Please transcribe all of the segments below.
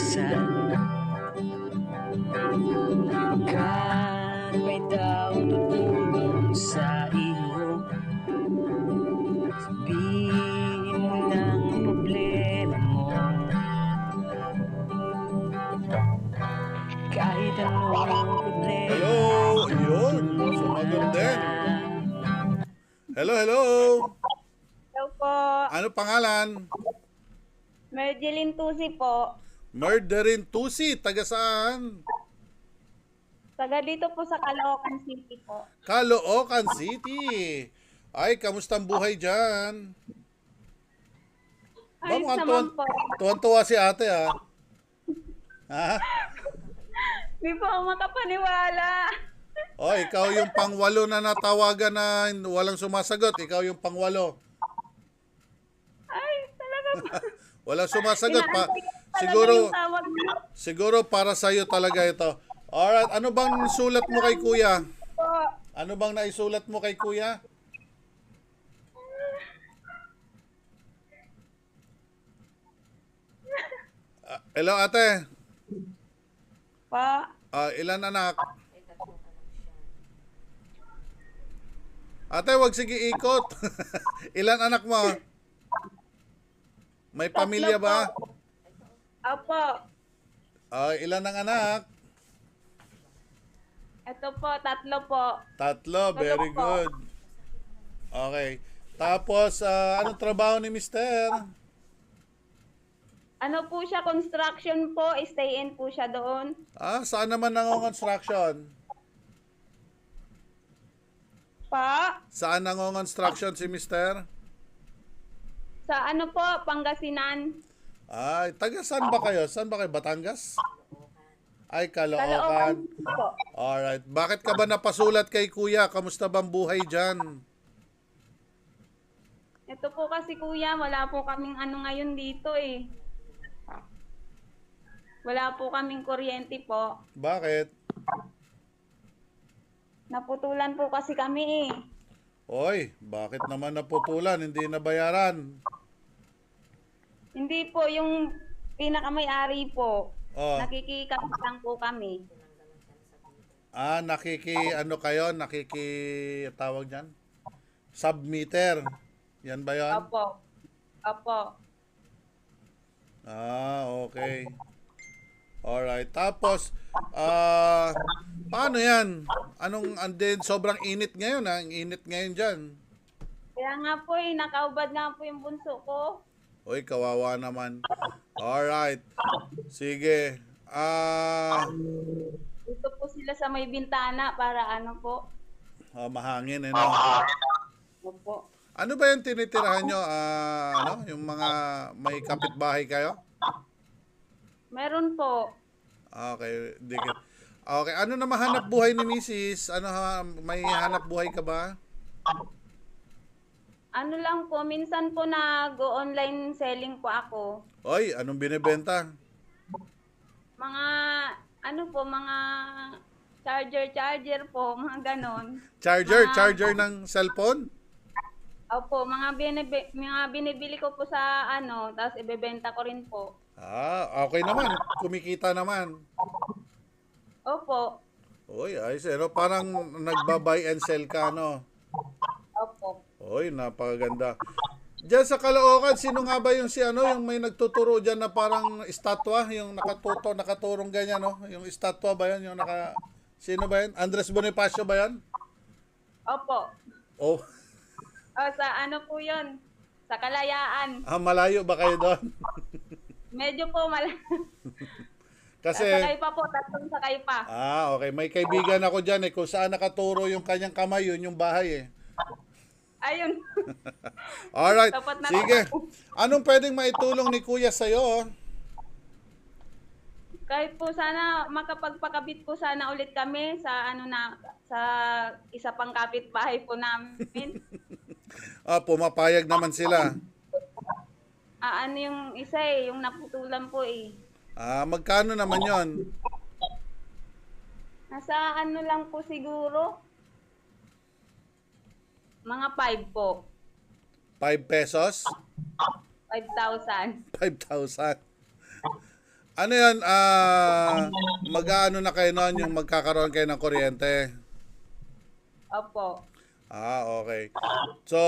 minsan Kahit daw tutulong sa iyo Sabihin mo lang problema mo Kahit anong problema Hello, yun. Sumagot din. Hello, hello. Hello po. Ano pangalan? Merjeline Tusi po. Murderin Tusi. Taga saan? Taga dito po sa Caloocan City po. Caloocan City. Ay, kamusta ang buhay dyan? Ayos mukhang naman po. tuwan-tuwa si ate, ha? Ha? Di po ako makapaniwala. O, ikaw yung pangwalo na natawagan na walang sumasagot. Ikaw yung pangwalo. Ay, talaga po. Walang sumasagot pa. Inaantay ko talaga Siguro, yung tawag niyo siguro para sa'yo talaga ito. Alright, ano bang sulat mo kay kuya? po. Ano bang naisulat mo kay kuya? Hello ate. Pa, Ilan anak? Ate, wag sige ikot. Ilan anak mo? May pamilya ba? Opo. Ilan ang anak? Ito po, 3 po. Tatlo, very good. Okay. Tapos, anong trabaho ni mister? Ano po siya, construction po. Stay in po siya doon. Saan naman nangongonstruction? Pa, Saan nangongonstruction si mister? sa ano po, Pangasinan. Ay, taga saan ba kayo? Saan ba kayo? Batangas? Ay, Caloocan Caloocan. po. Alright. Bakit ka ba napasulat kay kuya? Kamusta bang buhay dyan? Ito po kasi kuya, wala po kaming ano ngayon dito eh. Wala po kaming kuryente po. Bakit? Naputulan po kasi kami eh. Oy, bakit naman naputulan? Hindi nabayaran. Hindi po, yung pinakamay-ari po. Oh. Nakikikabit lang po kami. Ano kayo? Tawag dyan? Submeter. Yan ba yan? Opo. Opo. Okay. Alright. Tapos, paano yan? Andin, sobrang init ngayon, ha? Ang init ngayon dyan. Kaya nga po eh, nakaubad nga po yung bunso ko. Oy, kawawa naman. Alright. Sige. Dito po sila sa may bintana para ano po. Mahangin, no? Opo. Ano ba yung tinitirahan nyo? Yung mga may kapitbahay kayo? Meron po. Okay, okay, ano na mahanap buhay ni Mrs.? May hanap buhay ka ba? Ano lang po, minsan po nag-online selling po ako. Oy, anong binebenta? Mga, ano po, mga charger po, mga ganon. Charger ng cellphone? Opo, mga binibili ko po sa ano, tapos ibebenta ko rin po. Okay naman. Kumikita naman. Opo. Oy, ayos, parang nagba-buy and sell ka, no? Opo. Oy, napakaganda. Diyan sa Caloocan, sino nga ba yung yung may nagtuturo diyan na parang estatwa, yung nakaturong ganyan, no? Yung estatwa ba yan? Sino ba yan? Andres Bonifacio ba yan? Opo. Oh, Sa ano po yun? Sa Kalayaan. malayo ba kayo doon? Medyo po Kasi, sakay pa po, 3 sakay pa. okay. May kaibigan ako dyan eh. Kung saan nakaturo yung kanyang kamay, yun yung bahay eh. Ayun. Alright. Tapat na Sige. po. Anong pwedeng maitulong ni Kuya sa'yo? Kahit po sana makapagpakabit po sana ulit kami sa sa isa pang kapitbahay po namin. Pumapayag naman sila. Ano yung isa eh, yung naputulan po eh. Magkano naman yon? Nasa ano lang po siguro. Mga 5 po. 5 pesos? 5,000. 5,000. Ano yan, mag-aano na kayo noon yung magkakaroon kayo ng kuryente? Opo. Okay. So,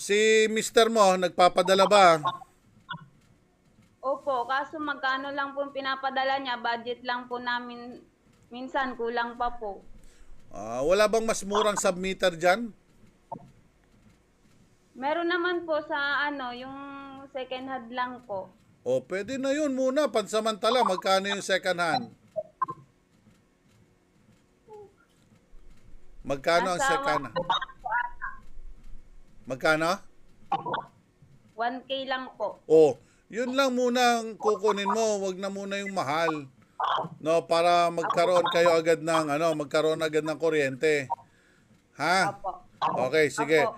si Mister mo, nagpapadala ba? Opo, kaso magkano lang po pinapadala niya, budget lang po namin, minsan kulang pa po. Wala bang mas murang submeter dyan? Meron naman po sa yung second hand lang po. O, pwede na yun muna, pansamantala. Magkano yung second hand? Magkano ang Nasa second hand? Magkano? 1K lang po. O, yun lang muna ang kukunin mo. Wag na muna yung mahal. No, para magkaroon kayo agad ng magkaroon agad ng kuryente. Ha? Opo. Okay, sige. Opo.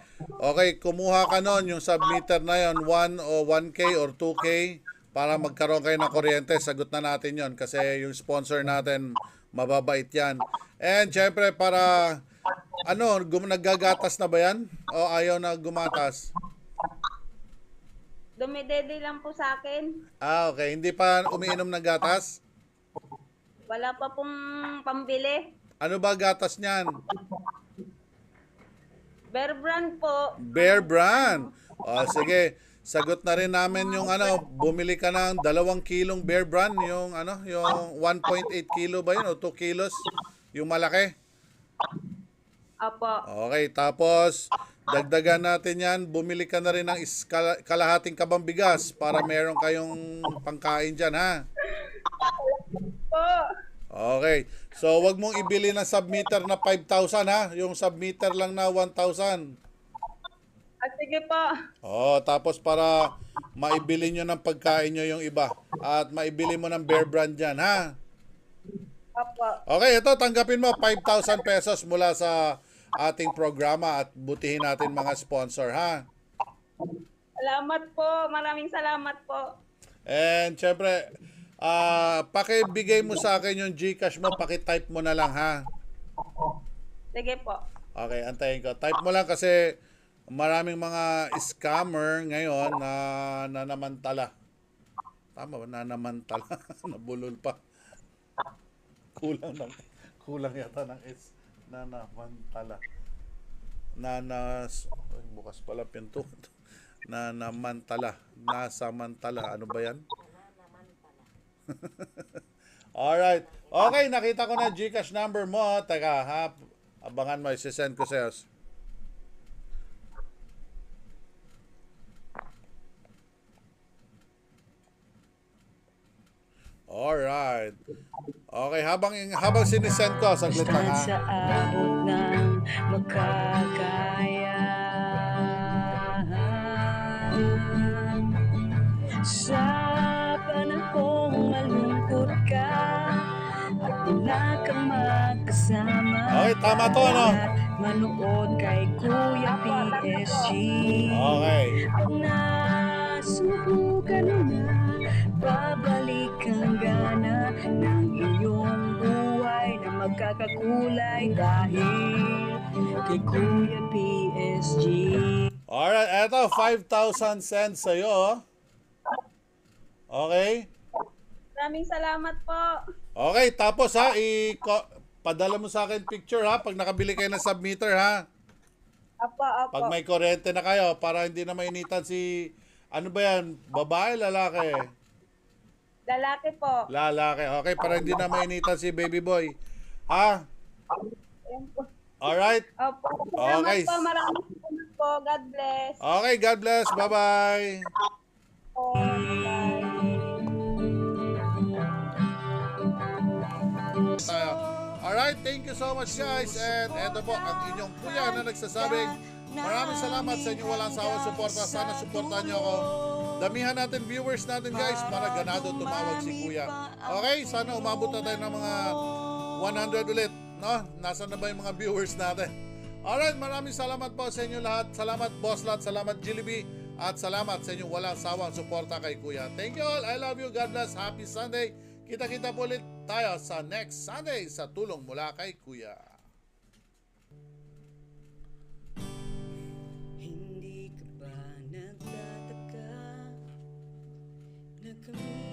Okay, kumuha ka nun yung submeter na yon, 1K or 2K para magkaroon kayo ng kuryente. Sagot na natin yon kasi yung sponsor natin mababait yan. And syempre para naggagatas na ba yan? O ayaw na gumatas? Dumidede lang po sa akin. Okay. Hindi pa umiinom ng gatas? Wala pa pong pambili. Ano ba gatas niyan? Bear brand po. Bear Brand. O sige, sagot na rin namin yung bumili ka ng 2 kilong Bear Brand, yung yung 1.8 kilo ba yun o 2 kilos? Yung malaki? Opo. Okay, tapos dagdagan natin yan, bumili ka na rin ng kalahating kabang bigas para meron kayong pangkain dyan, ha? Po. Okay, so wag mong ibili ng submeter na 5,000, ha? Yung submeter lang na 1,000. Sige po. Tapos para maibili nyo ng pagkain nyo yung iba at maibili mo ng Bear Brand dyan, ha? Opo. Okay, ito, tanggapin mo 5,000 pesos mula sa ating programa at butihin natin mga sponsor, ha? Salamat po. Maraming salamat po. And syempre, pakibigay mo sa akin yung GCash mo, pakitype mo na lang, ha? Sige po. Okay, antayin ko. Type mo lang kasi maraming mga scammer ngayon na nanamantala. Tama ba? Nanamantala. Nabulol pa. Kulang yata ng S. Nanamantala. Bukas pala pinto. Nanamantala. Nasamantala. Ano ba yan? Alright. Okay, nakita ko na GCash number mo. Teka, ha? Abangan mo, isi-send ko sa'yo. Alright. Okay, habang sinisend ko, saglit lang, ha? Sa abot ng makakaya. Sa panahong malungkot ka at wala kang magkasama. Okay, tama to, ano? Manood kay Kuya PSG. Okay. Pag nasubukan mo na, babalik ang gana ng iyong buhay na magkakakulay dahil kay Kuya PSG. Alright, eto, 5,000 cents sa'yo, oh. Okay? Maraming salamat po. Okay, tapos ha, padala mo sa akin picture, ha, pag nakabili kayo ng submeter, ha. Opo, opo. Pag may kuryente na kayo, para hindi na mainitan si, ano ba yan, babae, lalaki? Lalaki po. Lalaki, okay, para hindi na mainitan si baby boy. Ha? Ayan po. Alright? Opo. Salamat Okay. po. Maraming salamat po. God bless. Okay, God bless, bye-bye. Po. Bye. Tayo. Alright, thank you so much guys. And eto po ang inyong kuya na nagsasabing maraming salamat sa inyong walang sawang suporta. Sana suportahan nyo ako. Damihan natin viewers natin guys para ganado tumawag si kuya. Okay, sana umabot na tayo ng mga 100 ulit. No? Nasaan na ba yung mga viewers natin? Alright, maraming salamat po sa inyo lahat. Salamat Boss Lot, salamat Jilliby. At salamat sa inyong walang sawang suporta kay kuya. Thank you all. I love you. God bless. Happy Sunday. Kita-kita po ulit tayo sa next Sunday sa tulong mula kay Kuya. Hindi ka ba nagtataka na kami